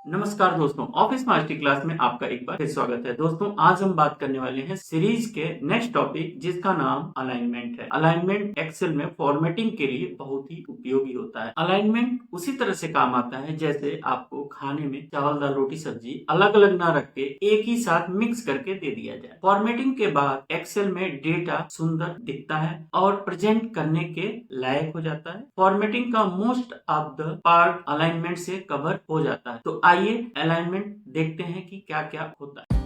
नमस्कार दोस्तों, office master class में आपका एक बार फिर स्वागत है। दोस्तों, आज हम बात करने वाले हैं सीरीज के नेक्स्ट टॉपिक, जिसका नाम अलाइनमेंट है। अलाइनमेंट एक्सेल में फॉर्मेटिंग के लिए बहुत ही उपयोगी होता है। अलाइनमेंट उसी तरह से काम आता है जैसे आपको खाने में चावल दाल रोटी सब्जी अलग अलग ना रख के एक ही साथ मिक्स करके दे दिया जाए। फॉर्मेटिंग के बाद एक्सेल में डेटा सुंदर दिखता है और प्रेजेंट करने के लायक हो जाता है। फॉर्मेटिंग का most of the part alignment से कवर हो जाता है। तो आइए अलाइनमेंट देखते हैं कि क्या क्या होता है।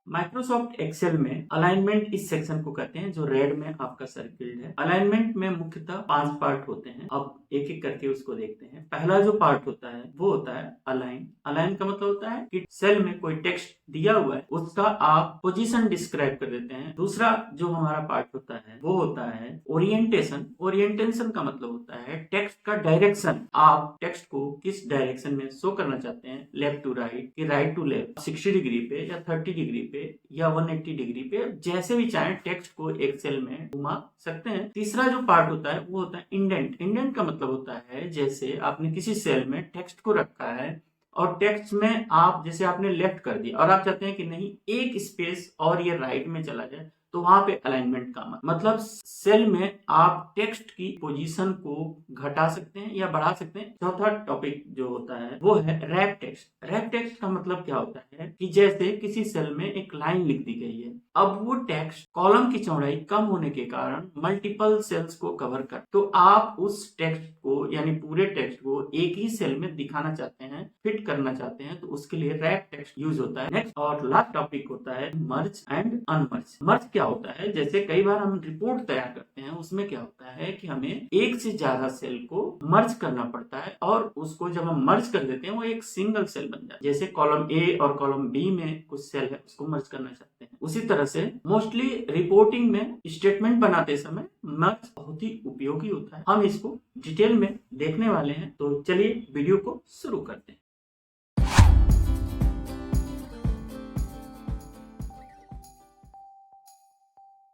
माइक्रोसॉफ्ट एक्सेल में अलाइनमेंट इस सेक्शन को कहते हैं जो रेड में आपका सर्किल्ड है। अलाइनमेंट में मुख्यतः 5 पार्ट होते हैं। अब एक एक करके उसको देखते हैं। पहला जो पार्ट होता है वो होता है अलाइन। अलाइन का मतलब होता है कि सेल में कोई टेक्स्ट दिया हुआ है, उसका आप पोजीशन डिस्क्राइब कर देते हैं। दूसरा जो हमारा पार्ट होता है वो होता है ओरिएंटेशन। ओरिएंटेशन का मतलब होता है टेक्स्ट का डायरेक्शन। आप टेक्स्ट को किस डायरेक्शन में शो करना चाहते हैं, लेफ्ट टू राइट कि राइट टू लेफ्ट, 60 डिग्री पे या 30 डिग्री पे या 180 डिग्री पे, जैसे भी चाहे टेक्स्ट को एक सेल में घुमा सकते हैं। तीसरा जो पार्ट होता है वो होता है इंडेंट। इंडेंट का मतलब होता है जैसे आपने किसी सेल में टेक्स्ट को रखा है और टेक्स्ट में आप जैसे आपने लेफ्ट कर दिया और आप चाहते हैं कि नहीं एक स्पेस और ये राइट में चला जाए, तो वहां पे अलाइनमेंट का मतलब सेल में आप टेक्स्ट की पोजीशन को घटा सकते हैं या बढ़ा सकते हैं। चौथा टॉपिक जो होता है वो है रैप टेक्स्ट। रैप टेक्स्ट का मतलब क्या होता है कि जैसे किसी सेल में एक लाइन लिख दी गई है, अब वो टेक्स्ट कॉलम की चौड़ाई कम होने के कारण मल्टीपल सेल्स को कवर कर, तो आप उस टेक्स्ट को यानी पूरे टेक्स्ट को एक ही सेल में दिखाना चाहते हैं, फिट करना चाहते हैं, तो उसके लिए रैप टेक्स्ट यूज होता है। नेक्स्ट और लास्ट टॉपिक होता है मर्ज एंड अनमर्ज। मर्ज क्या होता है, जैसे कई बार हम रिपोर्ट तैयार करते हैं, उसमें क्या होता है कि हमें एक से ज्यादा सेल को मर्ज करना पड़ता है और उसको जब हम मर्ज कर देते हैं वो एक सिंगल सेल बन जाता है। जैसे कॉलम ए और कॉलम बी में कुछ सेल है, उसको मर्ज करना चाहते हैं। उसी तरह से मोस्टली रिपोर्टिंग में स्टेटमेंट बनाते समय मर्ज बहुत ही उपयोगी होता है। हम इसको डिटेल में देखने वाले हैं, तो चलिए वीडियो को शुरू करते हैं।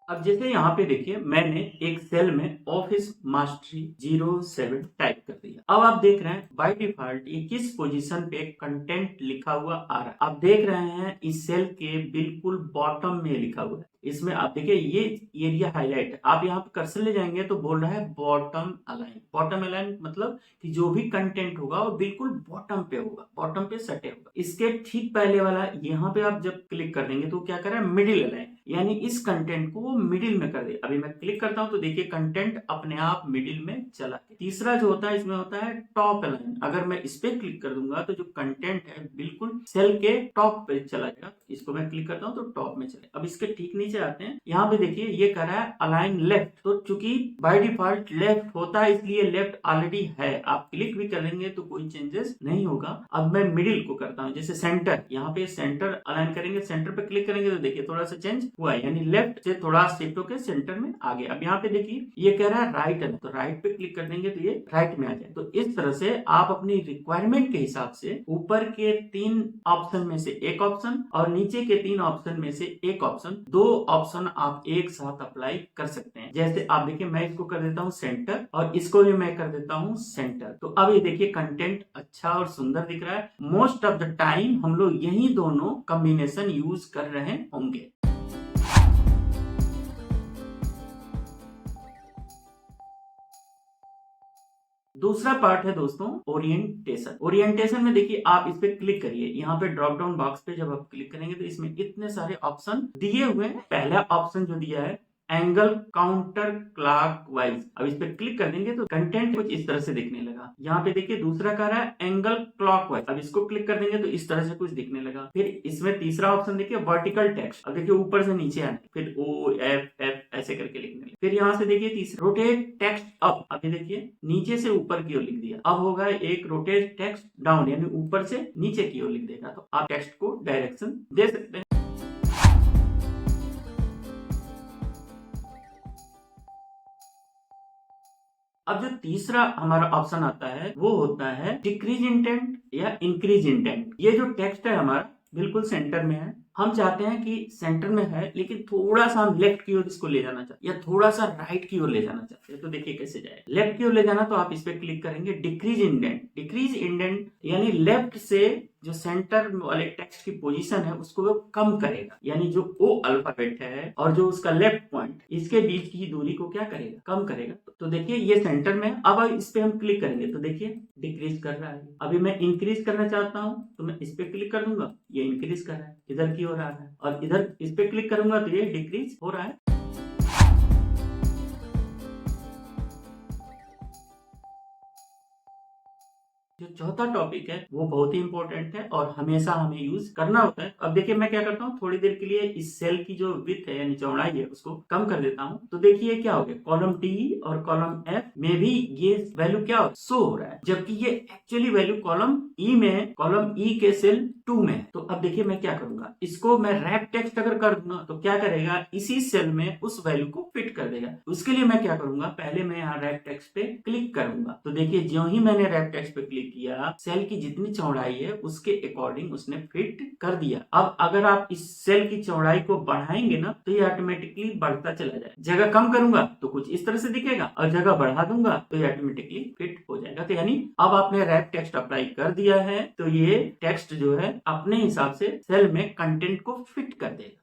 अब जैसे यहाँ पे देखिए मैंने एक सेल में ऑफिस मास्टरी 07 टाइप कर दिया। अब आप देख रहे हैं बाय डिफॉल्ट ये किस पोजीशन पे कंटेंट लिखा हुआ आ रहा है। आप देख रहे हैं इस सेल के बिल्कुल बॉटम में लिखा हुआ है। इसमें आप देखिए ये एरिया हाईलाइट है। आप यहाँ पे कर्सर ले जाएंगे तो बोल रहा है बॉटम अलाइन। बॉटम अलाइन मतलब कि जो भी कंटेंट होगा वो बिल्कुल बॉटम पे होगा, बॉटम पे सटे होगा। इसके ठीक पहले वाला यहाँ पे आप जब क्लिक कर देंगे तो क्या कर रहा है मिडिल अलाइन, यानी इस कंटेंट को वो मिडिल में कर दे। अभी मैं क्लिक करता हूं तो देखिए कंटेंट अपने आप मिडिल में चला गया। तीसरा जो होता है इसमें होता है टॉप अलाइन। अगर मैं इस पे क्लिक कर दूंगा तो जो कंटेंट है बिल्कुल सेल के टॉप पे चला जाएगा। इसको मैं क्लिक करता हूं तो टॉप में चले। अब इसके ठीक नीचे आते हैं, यहाँ पे देखिए ये कर रहा है अलाइन लेफ्ट। तो चूंकि बाय डिफॉल्ट लेफ्ट होता है इसलिए लेफ्ट ऑलरेडी है, आप क्लिक भी करेंगे तो कोई चेंजेस नहीं होगा। अब मैं मिडिल को करता हूँ, जैसे सेंटर, यहाँ पे सेंटर अलाइन करेंगे, सेंटर पे क्लिक करेंगे तो देखिए थोड़ा सा चेंज हुआ है, यानी लेफ्ट से थोड़ा शिफ्ट होकर सेंटर में आ गया। अब यहाँ पे देखिए ये कह रहा है राइट है, तो राइट पे क्लिक कर देंगे तो ये राइट में आ जाए। तो इस तरह से आप अपनी रिक्वायरमेंट के हिसाब से ऊपर के 3 ऑप्शन में से एक ऑप्शन और नीचे के 3 ऑप्शन में से एक ऑप्शन, 2 ऑप्शन आप एक साथ अप्लाई कर सकते हैं। जैसे आप देखिए मैं इसको कर देता हूँ सेंटर और इसको भी मैं कर देता हूँ सेंटर। तो अब ये देखिए कंटेंट अच्छा और सुंदर दिख रहा है। मोस्ट ऑफ द टाइम हम लोग यही दोनों कॉम्बिनेशन यूज कर रहे होंगे। दूसरा पार्ट है दोस्तों ओरिएंटेशन। ओरिएंटेशन में देखिए आप इस पे क्लिक करिए, यहाँ पे ड्रॉप डाउन बॉक्स पे जब आप क्लिक करेंगे तो इसमें इतने सारे ऑप्शन दिए हुए हैं। पहला ऑप्शन जो दिया है एंगल काउंटर क्लॉकवाइज, अब इस पे क्लिक कर देंगे तो कंटेंट कुछ इस तरह से दिखने लगा। यहाँ पे देखिए दूसरा कह रहा है एंगल क्लॉकवाइज, अब इसको क्लिक कर देंगे तो इस तरह से कुछ दिखने लगा। फिर इसमें तीसरा ऑप्शन देखिए वर्टिकल टेक्स्ट, अब देखिए ऊपर से नीचे आने, फिर ओ एफ एफ ऐसे करके लिखने लगे। फिर यहाँ से देखिए तीसरा रोटेट टेक्स्ट अप, अभी देखिए नीचे से ऊपर की ओर लिख दिया। अब होगा एक रोटेट टेक्स्ट डाउन, यानी ऊपर से नीचे की ओर लिख देगा। तो आप टेक्स्ट को डायरेक्शन दे सकते हैं। अब जो तीसरा हमारा ऑप्शन आता है वो होता है डिक्रीज इंटेंट या इंक्रीज इंटेंट। ये जो टेक्स्ट है हमारा बिल्कुल सेंटर में है, हम चाहते हैं कि सेंटर में है लेकिन थोड़ा सा हम लेफ्ट की ओर इसको ले जाना चाहते हैं या थोड़ा सा राइट की ओर ले जाना चाहते हैं। तो देखिए कैसे जाएगा। लेफ्ट की ओर ले जाना तो आप इस पे क्लिक करेंगे, डिक्रीज इंडेंट। डिक्रीज इंडेंट यानी लेफ्ट से जो सेंटर वाले टेक्स्ट की पोजीशन है उसको वो कम करेगा, यानी जो ओ अल्फाबेट है और जो उसका लेफ्ट पॉइंट इसके बीच की दूरी को क्या करेगा, कम करेगा। तो देखिए ये सेंटर में, अब इस पे हम क्लिक करेंगे तो देखिए डिक्रीज कर रहा है। अभी मैं इंक्रीज करना चाहता हूँ तो मैं इस पे क्लिक कर दूंगा, ये इंक्रीज कर रहा है, इधर की ओर आ रहा है, और इधर इस पे क्लिक करूंगा तो ये डिक्रीज हो रहा है। जो चौथा टॉपिक है वो बहुत ही इंपॉर्टेंट है और हमेशा हमें यूज करना होता है। अब देखिए मैं क्या करता हूँ, थोड़ी देर के लिए इस सेल की जो विड्थ है यानी चौड़ाई है उसको कम कर देता हूँ। तो देखिए क्या हो गया, कॉलम टी और कॉलम एफ में भी ये वैल्यू क्या शो हो रहा है, जबकि ये एक्चुअली वैल्यू कॉलम ई में, कॉलम ई के सेल 2 में। तो अब देखिए मैं क्या करूंगा, इसको मैं रैप टेक्स्ट अगर कर दूंगा तो क्या करेगा, इसी सेल में उस वैल्यू को फिट कर देगा। उसके लिए मैं क्या करूंगा, पहले मैं यहाँ रैप टेक्स्ट पे क्लिक करूंगा। तो देखिए ज्यों ही मैंने रैप टेक्स्ट पे क्लिक किया, सेल की जितनी चौड़ाई है उसके अकॉर्डिंग उसने फिट कर दिया। अब अगर आप इस सेल की चौड़ाई को बढ़ाएंगे ना तो ये ऑटोमेटिकली बढ़ता चला जाए। जगह कम करूंगा तो कुछ इस तरह से दिखेगा और जगह बढ़ा दूंगा तो ये ऑटोमेटिकली फिट हो जाएगा। तो यानी अब आपने रैप टेक्स्ट अप्लाई कर दिया है तो ये टेक्स्ट जो है अपने हिसाब से सेल में कंटेंट को फिट कर देगा।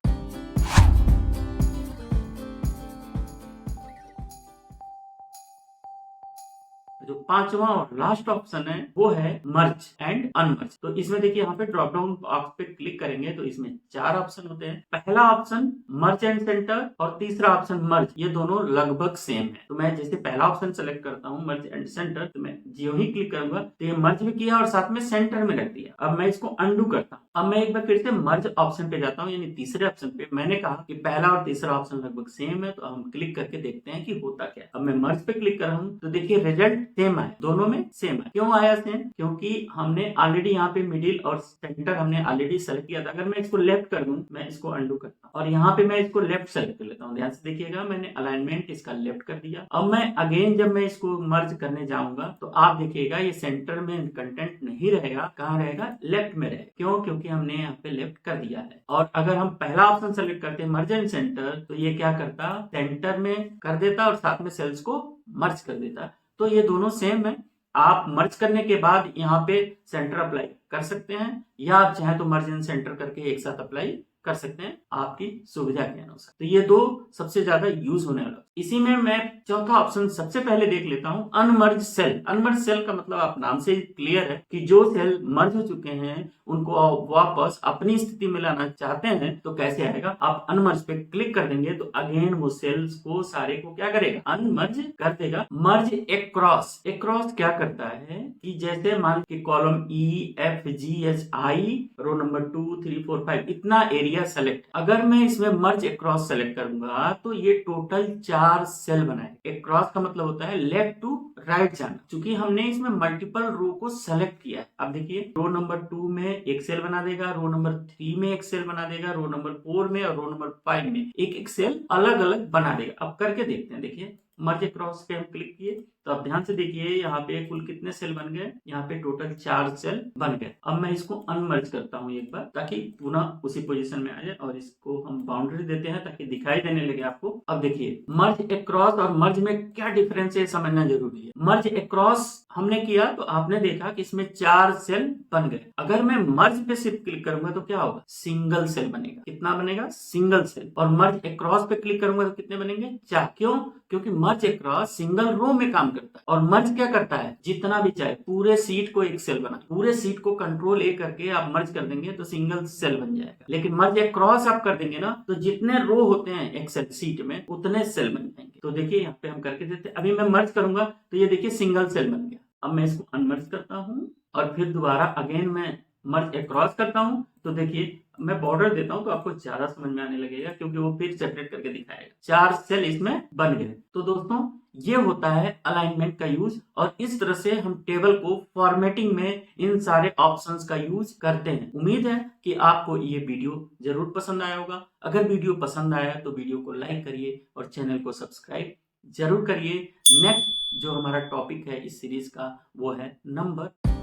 जो पांचवा और लास्ट ऑप्शन है वो है मर्ज एंड अनमर्ज। तो इसमें देखिए यहाँ पे ड्रॉप डाउन बॉक्स पे क्लिक करेंगे तो इसमें 4 ऑप्शन होते हैं। पहला ऑप्शन मर्ज एंड सेंटर और तीसरा ऑप्शन मर्ज, ये दोनों लगभग सेम है। तो मैं जैसे पहला ऑप्शन सेलेक्ट करता हूँ मर्ज एंड सेंटर, तो मैं जो ही क्लिक करूंगा तो ये मर्ज भी किया और साथ में सेंटर में रख दिया। अब मैं इसको अंडू करता हूँ। अब मैं एक बार फिर से मर्ज ऑप्शन पे जाता हूँ, यानी तीसरे ऑप्शन पे। मैंने कहा कि पहला और तीसरा ऑप्शन लगभग सेम है, तो हम क्लिक करके देखते हैं कि होता क्या। अब मैं मर्ज पे क्लिक कर रहा हूँ तो देखिए रिजल्ट सेम है, दोनों में सेम है। क्यों आया सेम, क्योंकि हमने ऑलरेडी यहाँ पे मिडिल और सेंटर हमने ऑलरेडी सेलेक्ट किया था। अगर मैं इसको लेफ्ट कर दूं, मैं इसको अंडू करता हूँ और यहाँ पे मैं इसको लेफ्ट सेलेक्ट कर लेता हूँ। ध्यान से देखिएगा मैंने अलाइनमेंट इसका लेफ्ट कर दिया। अब मैं अगेन जब मैं इसको मर्ज करने जाऊंगा तो आप देखिएगा ये सेंटर में कंटेंट नहीं रहेगा, कहाँ रहेगा, लेफ्ट में रहेगा। क्यों, क्योंकि हमने यहाँ पे लेफ्ट कर दिया है। और अगर हम पहला ऑप्शन सेलेक्ट करते हैं मर्ज एंड सेंटर, तो ये क्या करता, सेंटर में कर देता और साथ में सेल्स को मर्ज कर देता। तो ये दोनों सेम है। आप मर्ज करने के बाद यहाँ पे सेंटर अप्लाई कर सकते हैं या आप चाहें तो मर्ज एंड सेंटर करके एक साथ अप्लाई कर सकते हैं, आपकी सुविधा के अनुसार। तो ये दो सबसे ज्यादा यूज होने वाला। इसी में मैं चौथा ऑप्शन सबसे पहले देख लेता हूं, अनमर्ज सेल। अनमर्ज सेल का मतलब आप नाम से क्लियर है कि जो सेल मर्ज हो चुके हैं उनको वापस अपनी स्थिति में लाना चाहते हैं तो कैसे आएगा। आप अनमर्ज पे क्लिक कर देंगे तो अगेन वो सेल्स को सारे को क्या करेगा, अनमर्ज कर देगा। मर्ज एक्रॉस, एक्रॉस क्या करता है कि जैसे मान के column E F G H I row number 2 3 4 5 इतना एरिया सेलेक्ट, अगर मैं इसमें मर्ज एक्रॉस सेलेक्ट करूंगा तो ये टोटल 4 सेल बनाए। एक्रॉस का मतलब होता है लेफ्ट टू राइट जाना। चूंकि हमने इसमें मल्टीपल रो को सेलेक्ट किया है, अब देखिए रो नंबर 2 में एक सेल बना देगा, रो नंबर 3 में एक सेल बना देगा, रो नंबर 4 में और रो नंबर 5 में एक एक सेल अलग अलग बना देगा। अब करके देखते हैं। देखिए मर्ज एक्रॉस पे हम क्लिक किए तो अब ध्यान से देखिए यहाँ पे कुल कितने सेल बन गए, यहाँ पे टोटल 4 सेल बन गए। अब मैं इसको अनमर्ज करता हूँ एक बार ताकि पुनः उसी पोजीशन में आ जाए और इसको हम बाउंड्री देते हैं ताकि दिखाई देने लगे आपको। अब देखिए मर्ज एक्रॉस और मर्ज में क्या डिफरेंस है समझना जरूरी है। मर्ज एक्रॉस हमने किया तो आपने देखा कि इसमें 4 सेल बन गए। अगर मैं मर्ज पे सिर्फ क्लिक करूंगा तो क्या होगा, सिंगल सेल बनेगा। कितना बनेगा, सिंगल सेल। और मर्ज एक्रॉस पे क्लिक करूंगा तो कितने बनेंगे, 4। क्यों, क्योंकि मर्ज एक्रॉस सिंगल रो में काम करता है और मर्ज क्या करता है, जितना भी चाहे पूरे सीट को एक सेल बना, पूरे सीट को कंट्रोल ए करके आप मर्ज कर देंगे तो सिंगल सेल बन जाएगा। लेकिन मर्ज एक्रॉस आप कर देंगे ना तो जितने रो होते हैं एक सेल सीट में उतने सेल बन जाएंगे। तो देखिए यहाँ पे हम करके देते हैं। अभी मैं मर्ज करूंगा तो ये देखिए सिंगल सेल बन गया। अब मैं इसको अनमर्ज करता हूँ और फिर दोबारा अगेन मैं मर्ज एक्रॉस करता हूँ तो देखिए मैं बॉर्डर देता हूँ तो आपको ज्यादा समझ में आने लगेगा क्योंकि वो फिर सेपरेट करके दिखाएगा। 4 सेल इसमें बन गए। तो दोस्तों ये होता है अलाइनमेंट का यूज और इस तरह से हम टेबल को फॉर्मेटिंग में इन सारे ऑप्शंस का यूज करते हैं। उम्मीद है कि आपको ये वीडियो जरूर पसंद आया होगा। अगर वीडियो पसंद आया तो वीडियो को लाइक करिए और चैनल को सब्सक्राइब जरूर करिए। नेक्स्ट जो हमारा टॉपिक है इस सीरीज का वो है नंबर